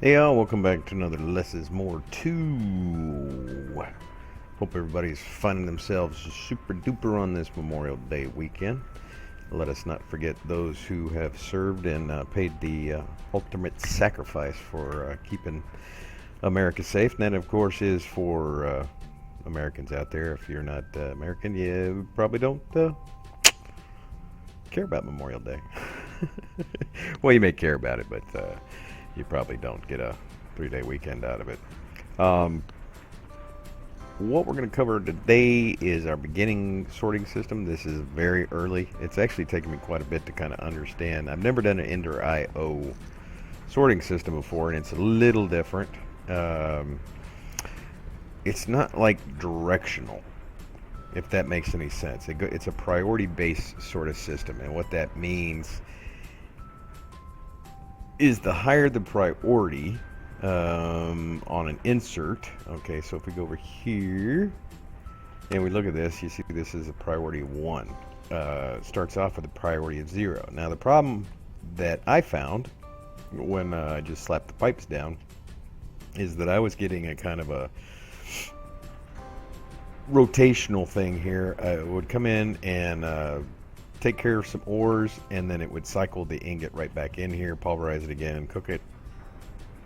Hey y'all, welcome back to another Less is More 2. Hope everybody's finding themselves super duper on this Memorial Day weekend. Let us not forget those who have served and paid the ultimate sacrifice for keeping America safe. And that, of course, is for Americans out there. If you're not American, you probably don't care about Memorial Day. Well, you may care about it, but you probably don't get a 3-day weekend out of it. Um, what we're going to cover today is our beginning sorting system. This is very early. It's actually taken me quite a bit to kind of understand. I've never done an Ender IO sorting system before, and it's a little different. Um, it's not like directional, if that makes any sense. It's a priority-based sort of system, and what that means is the higher the priority on an insert. Okay, so if we go over here and we look at this, you see this is a priority 1. Starts off with a priority of 0. Now the problem that I found when I just slapped the pipes down is that I was getting a kind of a rotational thing here. It would come in and take care of some ores, and then it would cycle the ingot right back in here, pulverize it again, and cook it,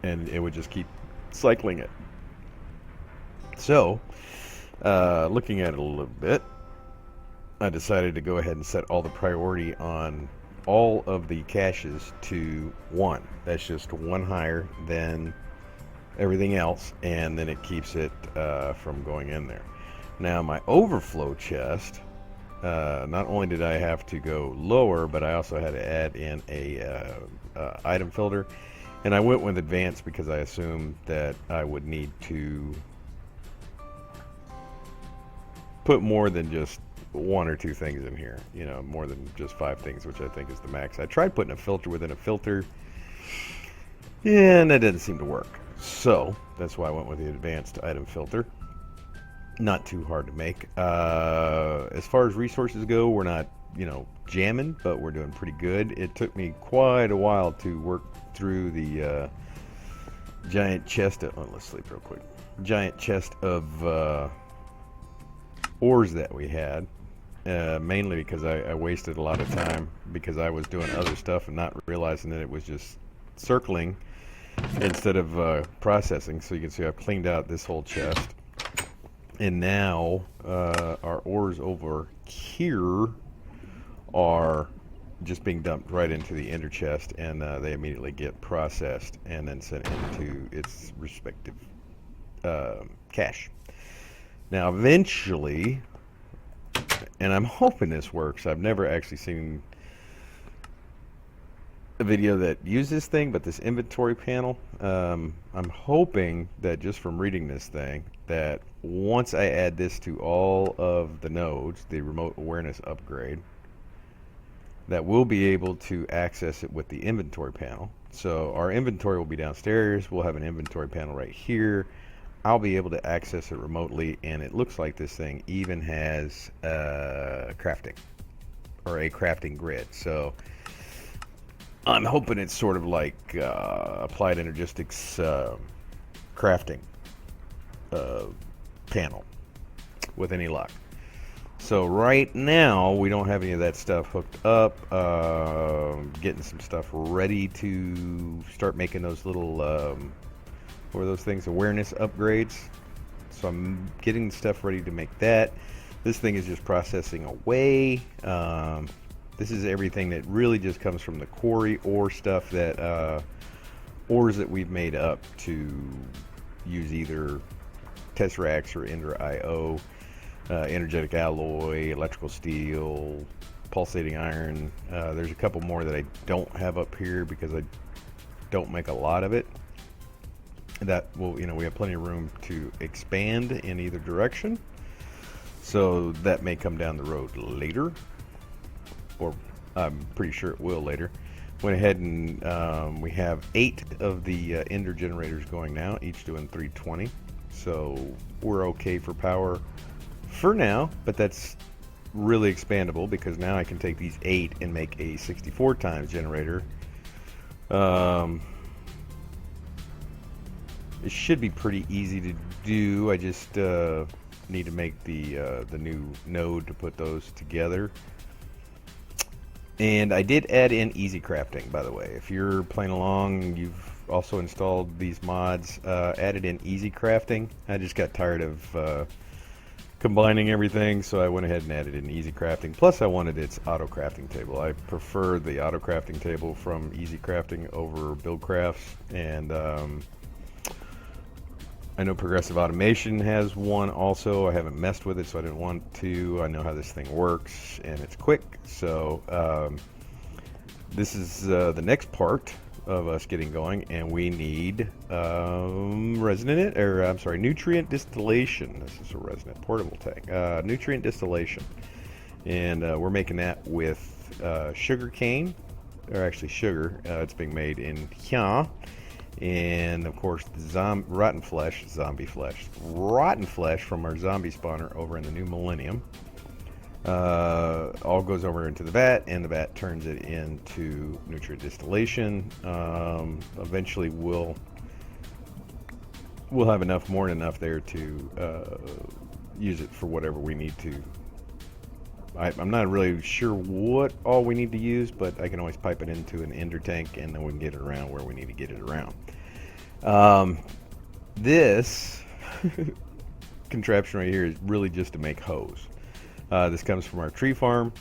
and it would just keep cycling it. So, looking at it a little bit, I decided to go ahead and set all the priority on all of the caches to 1. That's just 1 higher than everything else, and then it keeps it from going in there. Now, my overflow chest, not only did I have to go lower, but I also had to add in a item filter, and I went with advanced because I assumed that I would need to put more than just 1 or 2 things in here, more than just 5 things, which I think is the max. I tried putting a filter within a filter, and that didn't seem to work. So that's why I went with the advanced item filter. Not too hard to make. As far as resources go, we're not, jamming, but we're doing pretty good. It took me quite a while to work through the giant chest of, let's sleep real quick. Giant chest of ores that we had. Mainly because I wasted a lot of time because I was doing other stuff and not realizing that it was just circling instead of processing. So you can see I've cleaned out this whole chest. And now our ores over here are just being dumped right into the ender chest, and they immediately get processed and then sent into its respective cache. Now eventually, and I'm hoping this works, I've never actually seen a video that uses this thing, but this inventory panel, I'm hoping that just from reading this thing, that once I add this to all of the nodes, the remote awareness upgrade, that we'll be able to access it with the inventory panel. So our inventory will be downstairs. We'll have an inventory panel right here. I'll be able to access it remotely, and it looks like this thing even has crafting, or a crafting grid. So I'm hoping it's sort of like applied energistics crafting panel with any luck. So right now we don't have any of that stuff hooked up. Getting some stuff ready to start making those little what are those things, awareness upgrades. So I'm getting stuff ready to make that. This thing is just processing away. This is everything that really just comes from the quarry or stuff that ores that we've made up to use either Tesseracts or Ender IO, energetic alloy, electrical steel, pulsating iron. There's a couple more that I don't have up here because I don't make a lot of it. That will, we have plenty of room to expand in either direction. So that may come down the road later, or I'm pretty sure it will later. Went ahead and we have 8 of the Ender generators going now, each doing 320. So we're okay for power for now, but that's really expandable because now I can take these 8 and make a 64 times generator. It should be pretty easy to do. I just need to make the new node to put those together. And I did add in easy crafting, by the way. If you're playing along, you've also installed these mods, added in easy crafting. I just got tired of combining everything, so I went ahead and added in easy crafting. Plus, I wanted its auto crafting table. I prefer the auto crafting table from easy crafting over build crafts, and I know Progressive Automation has one also. I haven't messed with it, so I didn't want to. I know how this thing works, and it's quick. So this is the next part of us getting going, and we need nutrient distillation. This is a resonant portable tank. Nutrient distillation, and we're making that with sugar cane, or actually sugar. It's being made in here. And of course, the rotten flesh from our zombie spawner over in the new millennium. All goes over into the vat, and the vat turns it into nutrient distillation. Eventually, we'll have more than enough there to use it for whatever we need to. I'm not really sure what all we need to use, but I can always pipe it into an ender tank, and then we can get it around where we need to get it around. This contraption right here is really just to make hose. This comes from our tree farm.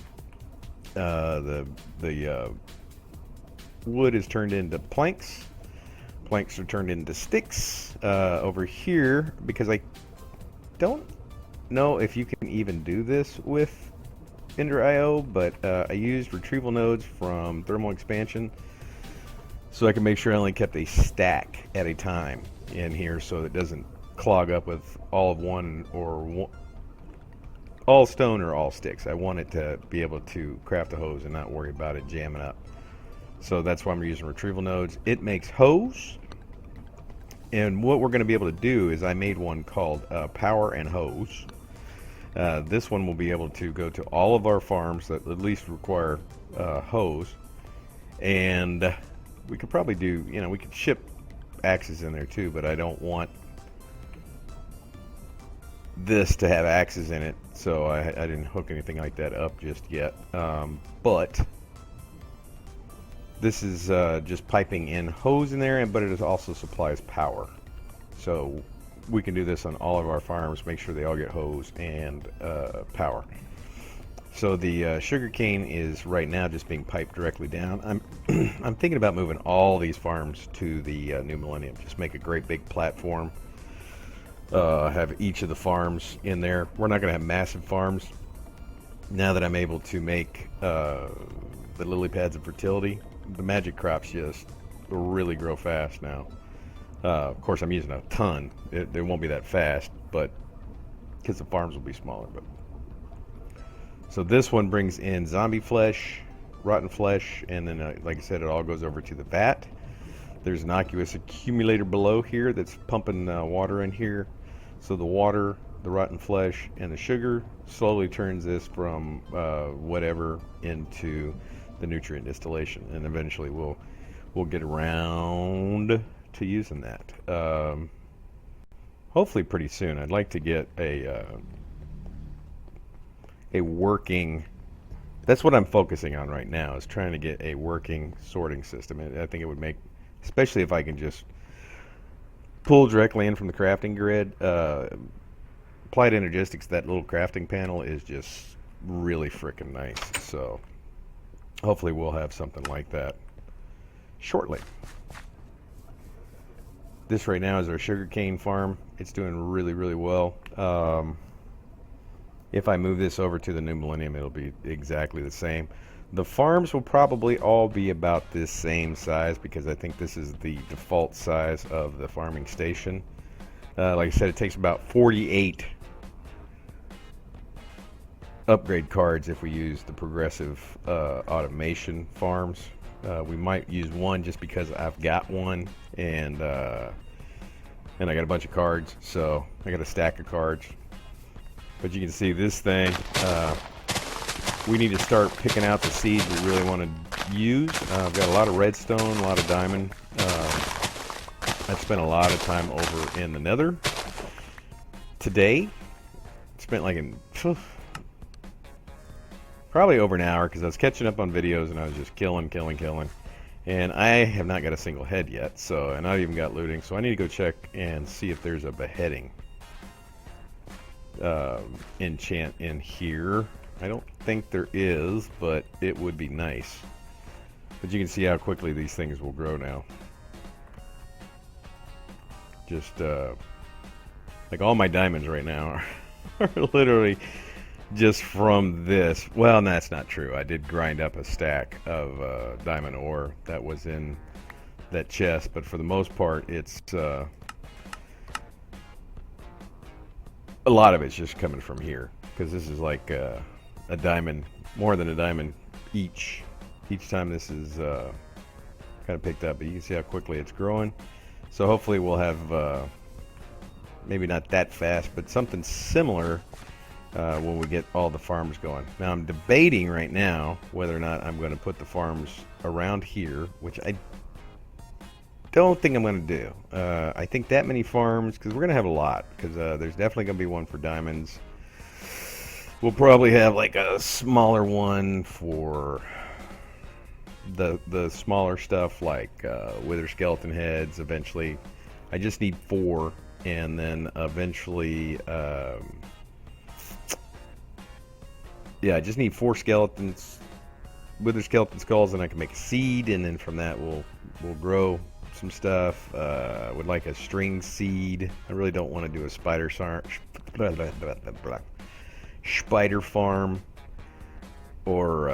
The wood is turned into planks. Planks are turned into sticks. Over here, because I don't know if you can even do this with Ender.io, but I used retrieval nodes from thermal expansion, so I can make sure I only kept a stack at a time in here, so it doesn't clog up with all of one or all stone or all sticks. I want it to be able to craft a hose and not worry about it jamming up. So that's why I'm using retrieval nodes. It makes hose, and what we're going to be able to do is I made one called Power and Hose. This one will be able to go to all of our farms that at least require hose, and we could probably do, we could ship axes in there too, but I don't want this to have axes in it, so I didn't hook anything like that up just yet. But this is just piping in hose in there, but it also supplies power. So we can do this on all of our farms, make sure they all get hose and power. So the sugar cane is right now just being piped directly down. I'm thinking about moving all these farms to the new millennium. Just make a great big platform. Have each of the farms in there. We're not going to have massive farms. Now that I'm able to make the lily pads of fertility, the magic crops just really grow fast now. Of course, I'm using a ton. It won't be that fast, but because the farms will be smaller. But so this one brings in zombie flesh, rotten flesh, and then, like I said, it all goes over to the vat. There's an aqueous accumulator below here that's pumping water in here. So the water, the rotten flesh, and the sugar slowly turns this from whatever into the nutrient distillation, and eventually we'll get around to using that. Hopefully pretty soon. I'd like to get a working, that's what I'm focusing on right now, is trying to get a working sorting system. And I think it would make, especially if I can just pull directly in from the crafting grid. Applied Energistics, that little crafting panel is just really freaking nice. So hopefully we'll have something like that shortly. This right now is our sugarcane farm. It's doing really, really well. If I move this over to the new millennium, it'll be exactly the same. The farms will probably all be about this same size because I think this is the default size of the farming station. Like I said, it takes about 48 upgrade cards if we use the progressive automation farms. We might use one just because I've got one, and I got a bunch of cards, so I got a stack of cards. But you can see this thing, we need to start picking out the seeds we really want to use. I've got a lot of redstone, a lot of diamond. I spent a lot of time over in the Nether today. Spent like probably over an hour because I was catching up on videos and I was just killing. And I have not got a single head yet, so, and I even got looting, so I need to go check and see if there's a beheading enchant in here. I don't think there is, but it would be nice. But you can see how quickly these things will grow now. Just like all my diamonds right now are literally just from this. Well, that's not true. I did grind up a stack of diamond ore that was in that chest, but for the most part, it's a lot of it's just coming from here, because this is like a diamond, more than a diamond each time this is kind of picked up. But you can see how quickly it's growing. So hopefully we'll have maybe not that fast, but something similar when we get all the farms going. Now I'm debating right now whether or not I'm going to put the farms around here, which I don't think I'm going to do. I think that many farms, because we're going to have a lot, because there's definitely going to be one for diamonds. We'll probably have like a smaller one for the smaller stuff, like wither skeleton heads eventually. I just need 4, and then eventually yeah, I just need 4 skeletons, wither skeleton skulls, and I can make a seed, and then from that we'll grow some stuff. Would like a string seed. I really don't want to do a spider farm or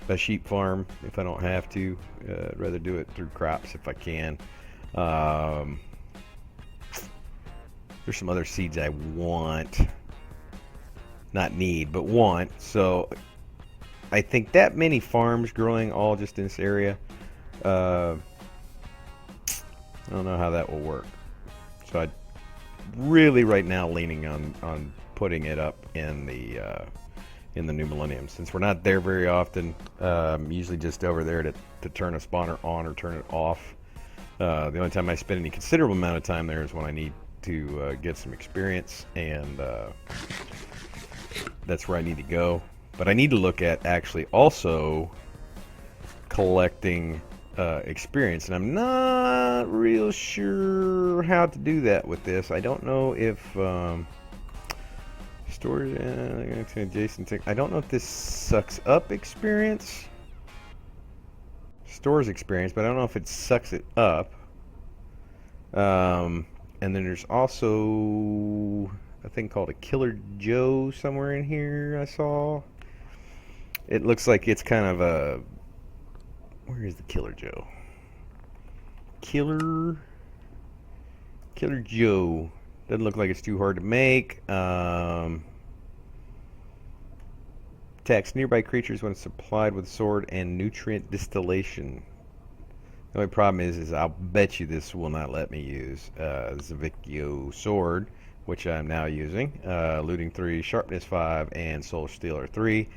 a sheep farm if I don't have to. I'd rather do it through crops if I can. There's some other seeds I want. Not need, but want. So I think that many farms growing all just in this area, I don't know how that will work. So I really right now leaning on putting it up in the new millennium, since we're not there very often. Usually just over there to turn a spawner on or turn it off. The only time I spend any considerable amount of time there is when I need to get some experience, and that's where I need to go. But I need to look at actually also collecting experience, and I'm not real sure how to do that with this. I don't know if storage adjacent to, I don't know if this sucks up experience, stores experience, but I don't know if it sucks it up. And then there's also a thing called a Killer Joe somewhere in here I saw. It looks like it's kind of a... Where is the Killer Joe? Killer Joe. Doesn't look like it's too hard to make. Attacks nearby creatures when supplied with sword and nutrient distillation. The only problem is I'll bet you this will not let me use Zavicchio sword, which I'm now using. Looting 3, sharpness 5, and soul stealer 3.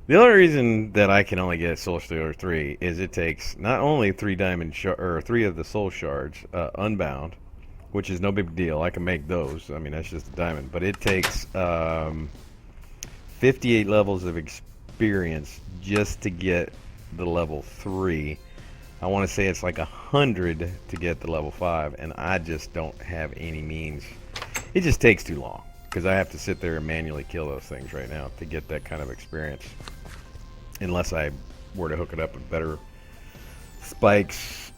The only reason that I can only get Soul Stealer 3 is it takes not only 3 of the soul shards unbound, which is no big deal. I can make those. I mean, that's just a diamond. But it takes 58 levels of experience just to get the level 3. I want to say it's like 100 to get the level 5, and I just don't have any means. It just takes too long, because I have to sit there and manually kill those things right now to get that kind of experience. Unless I were to hook it up with better spikes,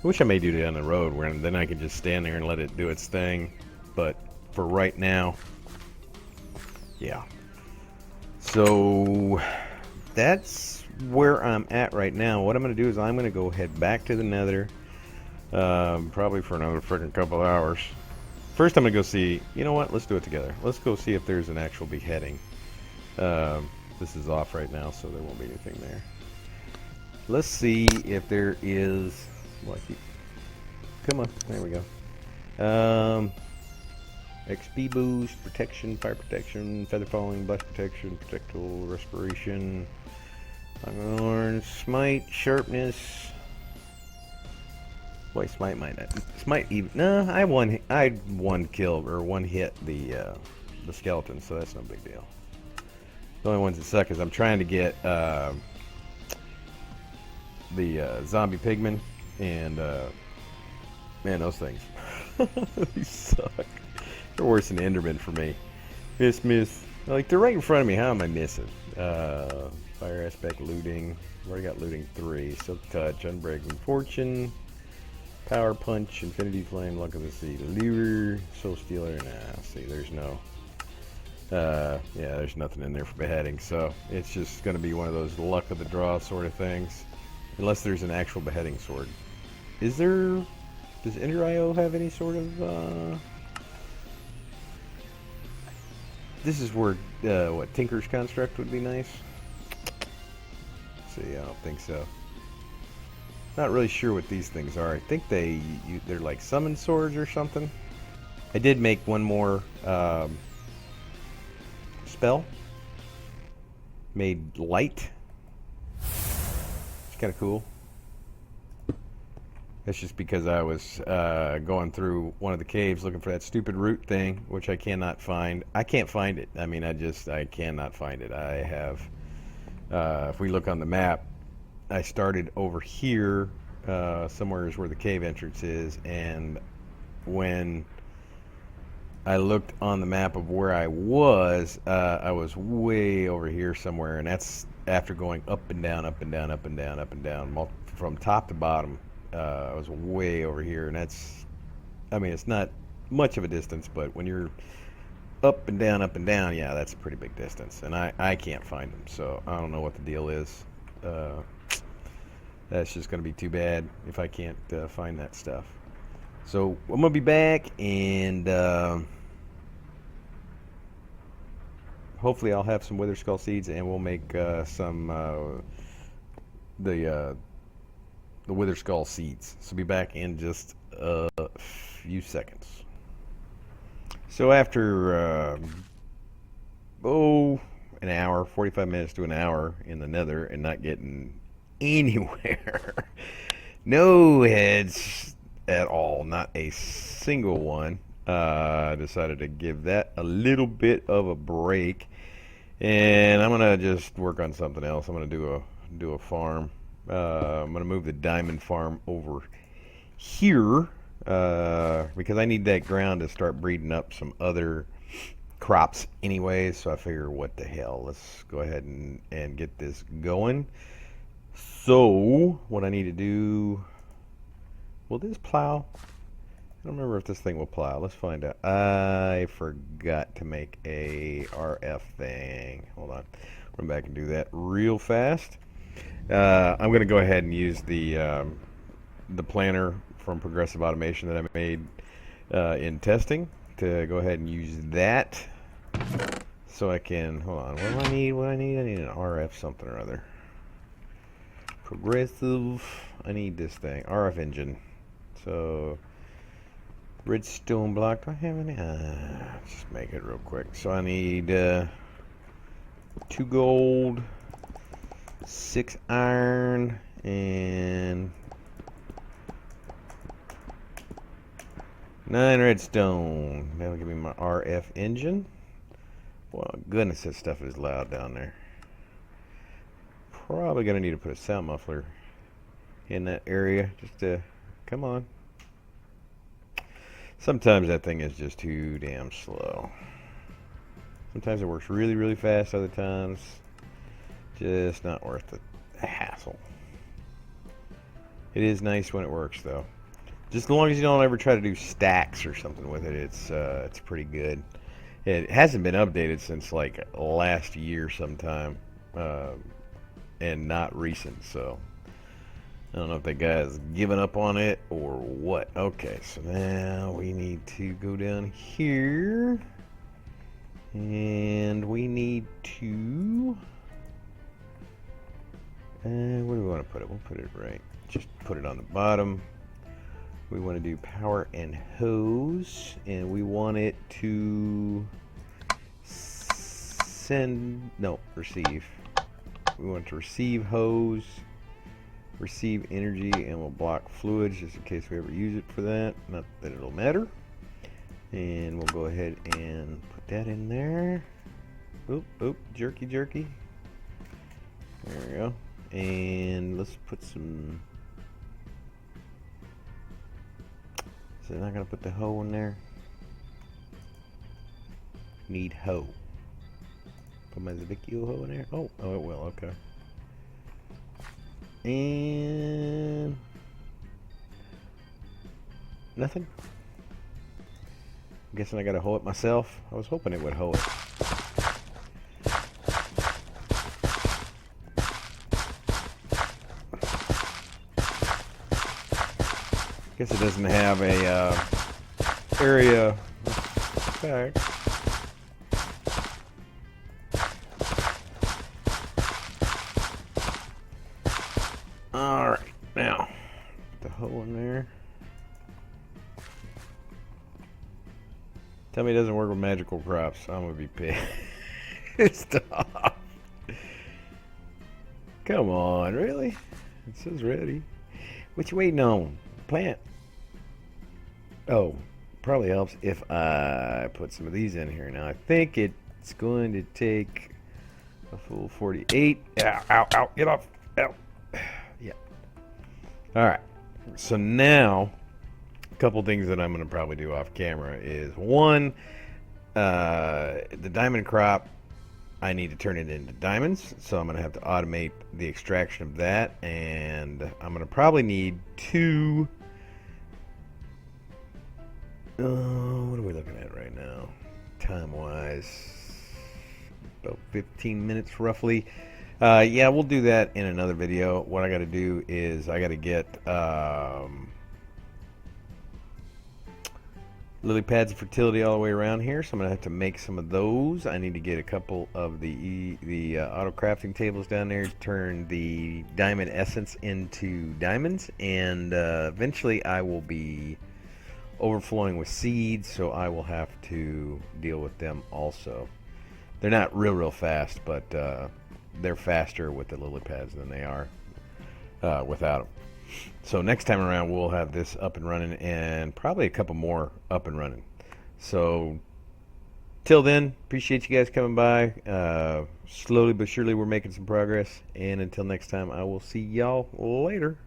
which I may do down the road, where then I can just stand there and let it do its thing. But for right now, yeah. So that's where I'm at right now. What I'm going to do is I'm going to go head back to the Nether, probably for another freaking couple hours. First, I'm going to go see, you know what, let's do it together. Let's go see if there's an actual beheading. This is off right now, so there won't be anything there. Let's see if there is, come on, there we go. XP boost, protection, fire protection, feather falling, blast protection, protectile, respiration. Orange, smite, sharpness. Boy, smite might not. Smite even. No, I one kill or one hit the skeleton, so that's no big deal. The only ones that suck is I'm trying to get the zombie pigmen, and man, those things they suck. They're worse than Enderman for me. Miss. Like, they're right in front of me. How am I missing? Fire aspect, looting. I've already got looting 3. Silk touch, unbreaking fortune, power punch, infinity flame, luck of the sea, lure, soul stealer. Nah, see, there's no. Yeah, there's nothing in there for beheading, so it's just going to be one of those luck of the draw sort of things, unless there's an actual beheading sword. Is there? Does Ender.io have any sort of? This is where what Tinker's Construct would be nice. Let's see, I don't think so. Not really sure what these things are. I think they're like summon swords or something. I did make one more spell. Made light. It's kind of cool. That's just because I was going through one of the caves looking for that stupid root thing, which I cannot find. I can't find it. I mean, I cannot find it. I have, if we look on the map, I started over here, somewhere is where the cave entrance is, and when I looked on the map of where I was way over here somewhere, and that's after going up and down, up and down, up and down, up and down, from top to bottom. I was way over here, and that's, I mean, it's not much of a distance, but when you're up and down, yeah, that's a pretty big distance, and I can't find them, so I don't know what the deal is. That's just going to be too bad if I can't find that stuff. So I'm going to be back, and hopefully I'll have some Wither Skull seeds, and we'll make some the Wither Skull seeds. So be back in just a few seconds. So after an hour, 45 minutes to an hour in the Nether and not getting anywhere, no heads at all, not a single one, I decided to give that a little bit of a break, and I'm gonna just work on something else. I'm gonna do a farm. I'm going to move the diamond farm over here because I need that ground to start breeding up some other crops anyway, so I figure what the hell, let's go ahead and get this going. So what I need to do, will this plow? I don't remember if this thing will plow. Let's find out. I forgot to make a RF thing. Hold on, run back and do that real fast. I'm going to go ahead and use the planner from Progressive Automation that I made in testing to go ahead and use that, so I can, hold on, what do I need? I need an RF something or other. Progressive, I need this thing, RF engine. So redstone block, do I have any? Just make it real quick. So I need 2 gold, 6 iron, and 9 redstone. That'll give me my RF engine. Well, goodness, that stuff is loud down there. Probably gonna need to put a sound muffler in that area just to, come on. Sometimes that thing is just too damn slow. Sometimes it works really, really fast, other times just not worth the hassle. It is nice when it works, though. Just as long as you don't ever try to do stacks or something with it, it's pretty good. It hasn't been updated since like last year sometime, and not recent, so I don't know if that guy's given up on it or what. Okay, so now we need to go down here, and we need to, where do we want to put it? We'll put it right, just put it on the bottom. We want to do power and hose, and we want it to receive. We want to receive hose, receive energy, and we'll block fluids just in case we ever use it for that. Not that it'll matter. And we'll go ahead and put that in there. Oop, oop, jerky, jerky. There we go. And let's put some... So I'm not going to put the hoe in there. Need hoe. Put my Zavicchio hoe in there. Oh, it will, okay. And... nothing? I'm guessing I gotta hoe it myself. I was hoping it would hoe it. Guess it doesn't have a area effect. Alright, now put the hoe in there. Tell me it doesn't work with magical crops. I'm gonna be pissed off. Come on, really? It says ready. What you waiting on? Plant. Oh, probably helps if I put some of these in here. Now I think it's going to take a full 48. Ow, ow, ow, get off. Ow. Yeah. Alright. So now, a couple things that I'm going to probably do off camera is, one, the diamond crop, I need to turn it into diamonds. So I'm going to have to automate the extraction of that. And I'm going to probably need two... what are we looking at right now? Time-wise, about 15 minutes roughly. Yeah, we'll do that in another video. What I got to do is I got to get lily pads of fertility all the way around here, so I'm gonna have to make some of those. I need to get a couple of the auto crafting tables down there to turn the diamond essence into diamonds, and eventually I will be overflowing with seeds, so I will have to deal with them also. They're not real fast, but they're faster with the lily pads than they are without them. So next time around we'll have this up and running, and probably a couple more up and running. So till then, appreciate you guys coming by. Slowly but surely we're making some progress, and until next time, I will see y'all later.